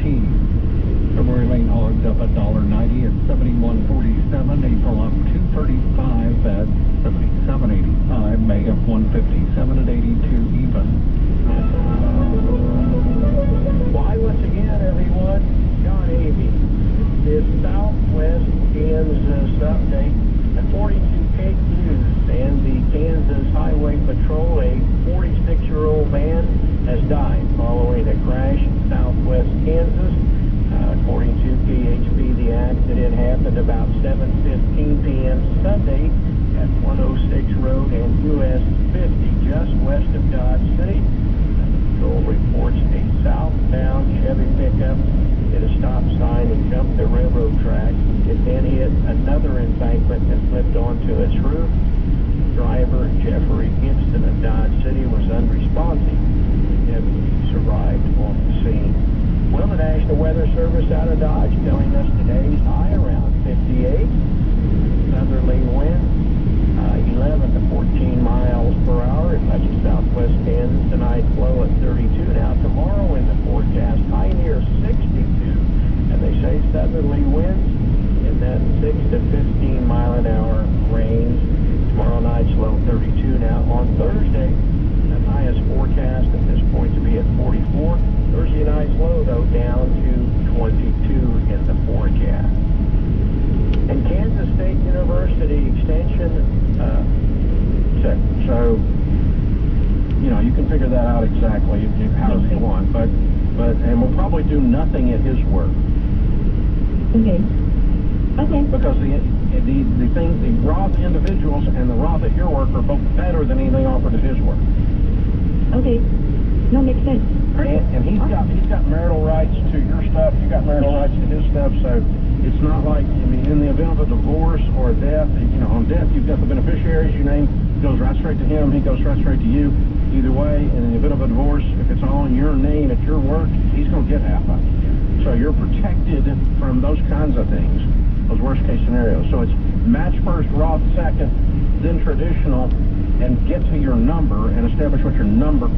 February lane hogs up $1.90 at 71.47. April up 2.35 at 77.85. May up 1.57 at 82 even. Why, once again, everyone, John Avey. This Southwest Kansas update. According to Kate News and the Kansas Highway Patrol, a 46-year-old man has died following a crash in Southwest Kansas. According to PHP, the accident happened about 7:15 p.m. Sunday at 106 Road and US 50, just west of Dodge City. The patrol reports a southbound Chevy pickup hit a stop sign and jumped the railroad tracks. It then hit another embankment and flipped onto its roof. Driver Jeffrey Gibson of Dodge City was unresponsive. Deputies arrived on the scene. Well, the National Weather Service out of Dodge telling us today's high around 58. Southerly winds 11 to 14 miles per hour. It touches southwest Kansas. Tonight's low at 32. Now tomorrow in the forecast, high near 62. And they say southerly winds in that 6 to 15 mile an hour range. Tomorrow night's low 32. Now on Thursday, the highest forecast at this point to be at 44. Thursday night's low, though, down to 22 in the forecast. And Kansas State University Extension, so, you know, you can figure that out exactly how you want, but and we'll probably do nothing at his work. Okay. Okay. Because the Roth individuals and the Roth at your work are both better than anything offered at his work. Okay. No, makes sense. And he's got marital rights to your stuff. You got marital rights to his stuff. So it's not like, I mean, in the event of a divorce or a death, you know, on death you've got the beneficiaries. Your name goes right straight to him. He goes right straight to you. Either way, in the event of a divorce, if it's all in your name at your work, he's going to get half of it. So you're protected from those kinds of things, those worst case scenarios. So it's match first, Roth second, then traditional, and get to your number and establish what your number.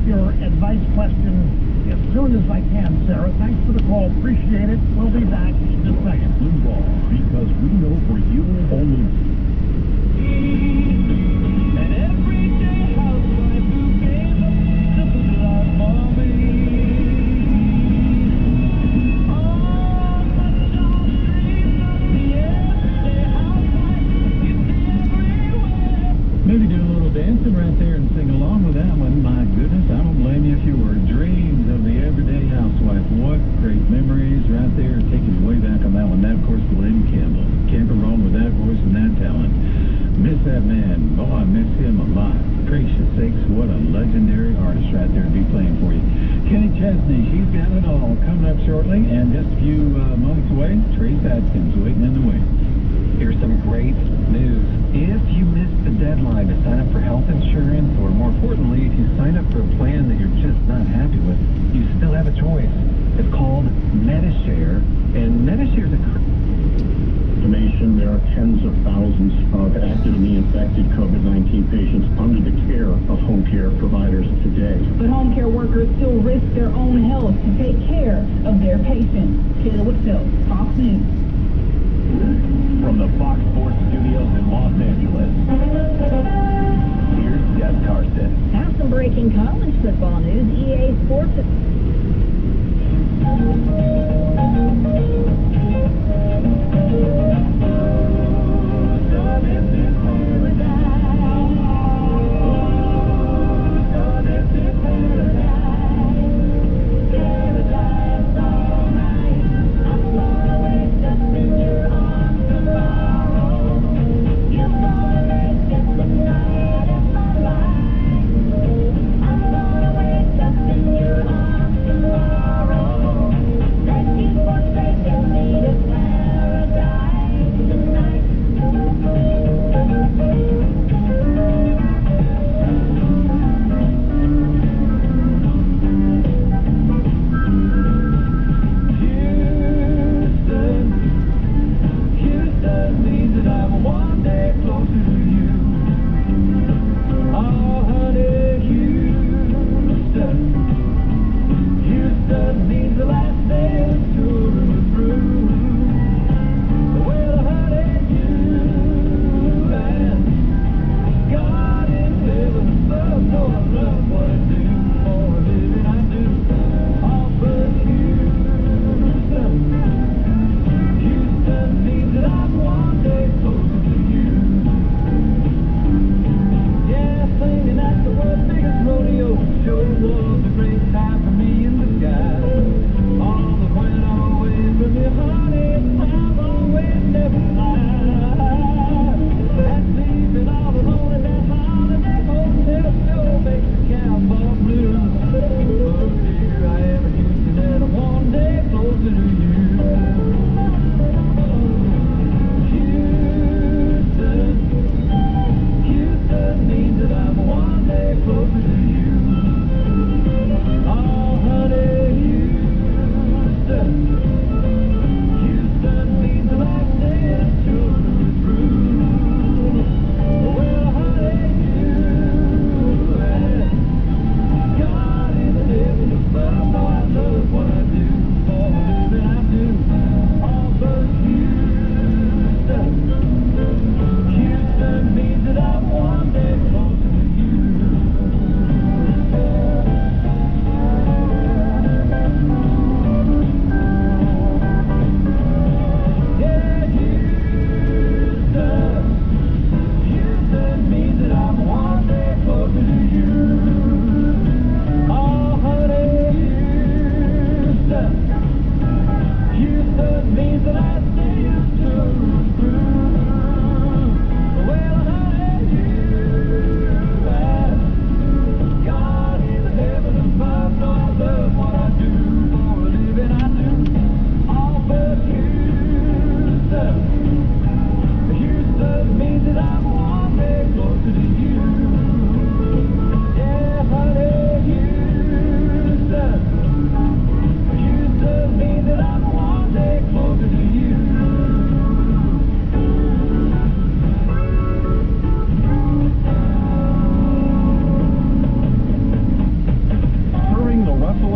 Your advice question as soon as I can, Sarah. Thanks for the call. Appreciate it. We'll be back in just a second. Blue Ball, because we know for you only. An everyday housewife who gave up simple life for me. Oh, such are the dreams of the everyday housewife. You see everywhere. Maybe do a little dancing right there and sing along with that one. My goodness, I don't blame you if you were. Dreams of the everyday housewife. What great memories right there. Taking you way back on that one. That, of course, Glenn Campbell. Can't go wrong with that voice and that talent. Miss that man. Oh, I miss him a lot. Gracious sakes, what a legendary artist right there to be playing for you. Kenny Chesney, she's got it all. Coming up shortly, and just a few moments away, Trace Atkins waiting in the wings. Here's some great news. If you missed the deadline to sign up for health insurance, or more importantly, if you sign up for a plan that you're just not happy with, you still have a choice. It's called Medishare, and Medishare is a... There are tens of thousands of actively infected COVID-19 patients under the care of home care providers today. But home care workers still risk their own health to take care of their patients. Kayla Whitfield, Fox News. From the Fox Sports Studios in Los Angeles, here's Jeff Carson. Now some breaking college football news. EA Sports...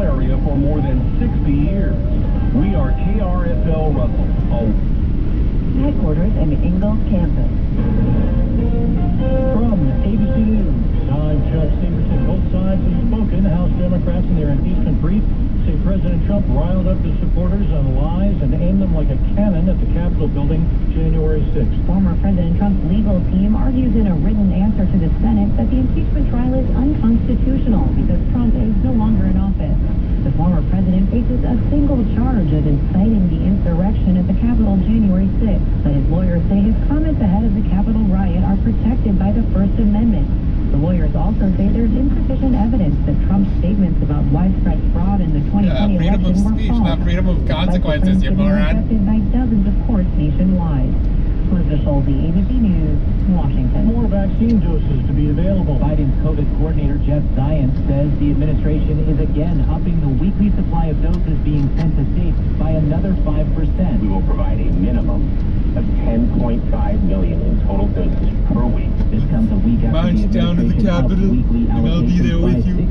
area for more than 60 years. We are KRFL Russell. Headquarters in Ingalls, Kansas. From ABC News, I'm Chuck Stevenson. Both sides have spoken. House Democrats in their impeachment brief say President Trump riled up his supporters on lies and aimed them like a cannon at the Capitol building January 6th. Former President Trump's legal team argues in a written answer to the Senate that the impeachment trial is unconstitutional because Trump is no longer in office. The former president faces a single charge of inciting the insurrection at the Capitol January 6th, but his lawyers say his comments ahead of the Capitol riot are protected by the First Amendment. The lawyers also say there's insufficient evidence that Trump's statements about widespread fraud in the 2020 freedom of election were speech, false. not freedom of consequences, you moron. Accepted by dozens of courts nationwide. Elizabeth Schulte, ABC News, Washington. More vaccine doses to be available. Biden's COVID coordinator Jeff Zients says the administration is again upping the weekly supply of doses being sent to states by another 5%. We will provide a minimum of 10.5 million in total doses per week. This comes a week after March the down to the administration upped Capitol, weekly and I'll be there allocations with by you.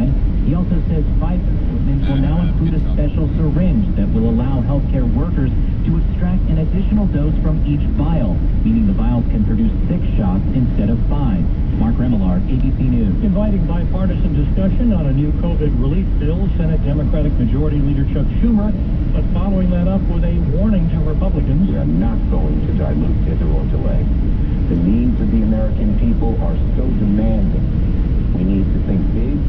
16%. He also says Pfizer shipments will now include a special syringe that will allow healthcare workers to extract an additional dose from each vial, meaning the vials can produce 6 shots instead of 5. Mark Remillard, ABC News. Inviting bipartisan discussion on a new COVID relief bill, Senate Democratic Majority Leader Chuck Schumer, but following that up with a warning to Republicans. We are not going to dilute, hither or delay. The needs of the American people are so demanding. We need to think big.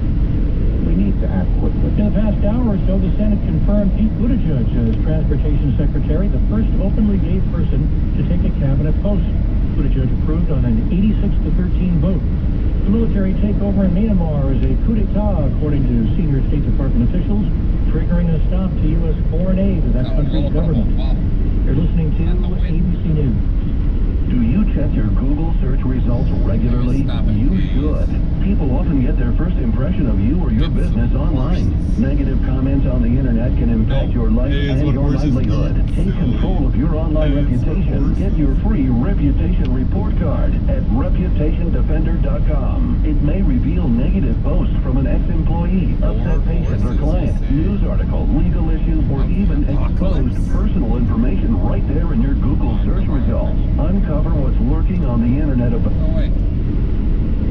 We need to act quickly. In the past hour or so, the Senate confirmed Pete Buttigieg as Transportation Secretary, the first openly gay person to take a cabinet post. Buttigieg approved on an 86-13 vote. The military takeover in Myanmar is a coup d'etat, according to senior State Department officials, triggering a stop to U.S. foreign aid to that country's government. You're listening to ABC News. Do you check your Google search results regularly? You should. People often get their first impression of you or your business online. Negative comments on the internet can impact your life and your livelihood. Take control of your online reputation. Get your free reputation report card at reputationdefender.com. It may reveal negative posts from an ex-employee, upset patient or client, news article, legal issues, or even exposed personal information right there in your Google search results. Uncover what's lurking on the internet about. Oh, wait.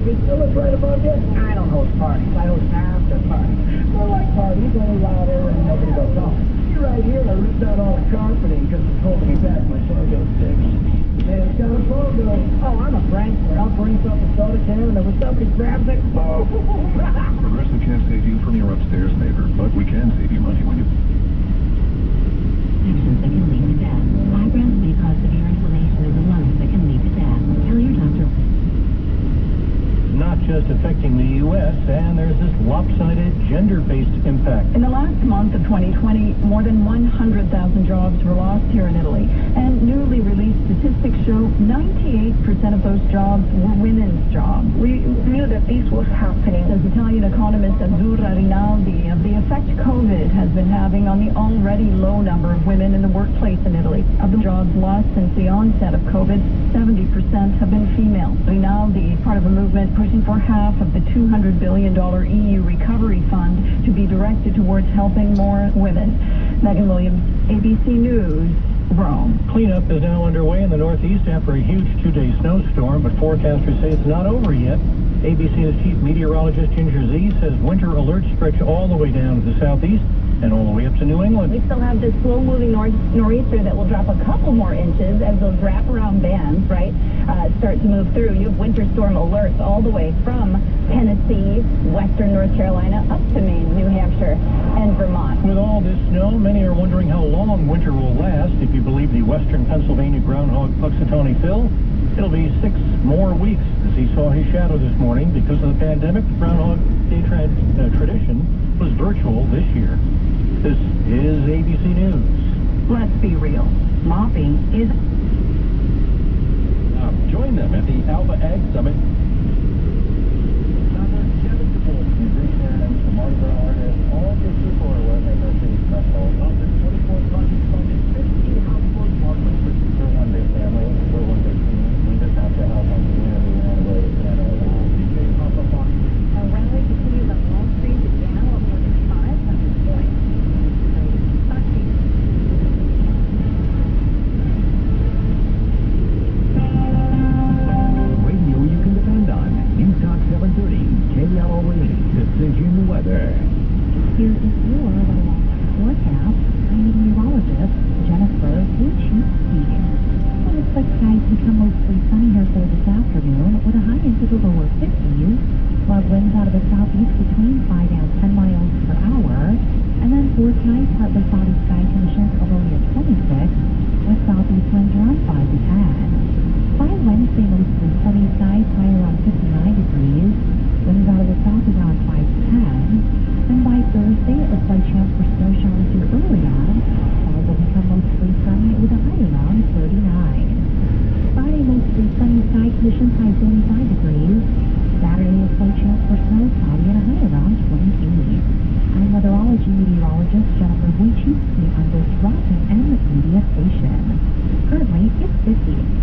Priscilla's right about this. I don't host parties. I host after parties. I like parties, only louder and nobody goes home. See right here, I ripped out all the carpeting because it's holding me back. My son goes 6. Man, it's got a photo. Oh, I'm a prankster. I'll bring something soda can and when somebody grabs it, boom! Progressive can't save you from your upstairs neighbor, but we can save you money when you... Infections that can lead to death. Migraines may cause severe inflammation of the lungs that can lead to death. Tell your doctor. Not just affecting the U.S., and there's this lopsided gender-based impact. In the last month of 2020, more than 100,000 jobs were lost here in Italy. And newly released statistics show 98% of those jobs were women's jobs. We knew that this was happening. Says Italian economist Azzurra Rinaldi of the effect COVID has been having on the already low number of women in the workplace in Italy. Of the jobs lost since the onset of COVID, 70% have been female. Rinaldi, part of a movement pushing for half of the $200 billion EU recovery fund to be directed towards helping more women. Megan Williams, ABC News, Rome. Cleanup is now underway in the Northeast after a huge 2-day snowstorm, but forecasters say it's not over yet. ABC News chief meteorologist Ginger Z says winter alerts stretch all the way down to the southeast and all the way up to New England. We still have this slow-moving nor'easter that will drop a couple more inches as those wraparound bands, right, start to move through. You have winter storm alerts all the way from Tennessee, western North Carolina, up to Maine, New Hampshire, and Vermont. With all this snow, many are wondering how long winter will last. If you believe the western Pennsylvania groundhog Puxatawny Phil, it'll be 6 more weeks as he saw his shadow this morning. Because of the pandemic, the Groundhog Day tradition was virtual this year. This is ABC News. Let's be real. Mopping is... Join them at the Alpha Ag Summit. Musicians, the Mardi Gras artists, all these people are what make our city special. Of the 24 projects funded, 15 households markers. We're one big family. We're one big team. We just have to help our community in any way we can. A rally continues on Wall Street now at more than 5 Here is your weather forecast. I'm meteorologist Jennifer Wuchitsky. Well, looks like skies become mostly sunny here for this afternoon with a high into the lower 50s. We'll have winds out of the southeast between 5 and 10 miles per hour. And then for tonight, partly cloudy sky conditions a low near 26 with southeast winds around 5 to 10. By Wednesday, mostly sunny skies, high around 59 degrees. Winds out of the south around 5 to 10. And by Thursday, a slight chance for snow showers here early on. Skies will become mostly sunny with a high around 39. Friday, mostly sunny sky conditions, high 45 degrees. Saturday, a slight chance for snow, cloudy and a high around 28. I'm weatherology meteorologist Jennifer Wuchitsky on this Rock and Media Station. Currently, it's 50.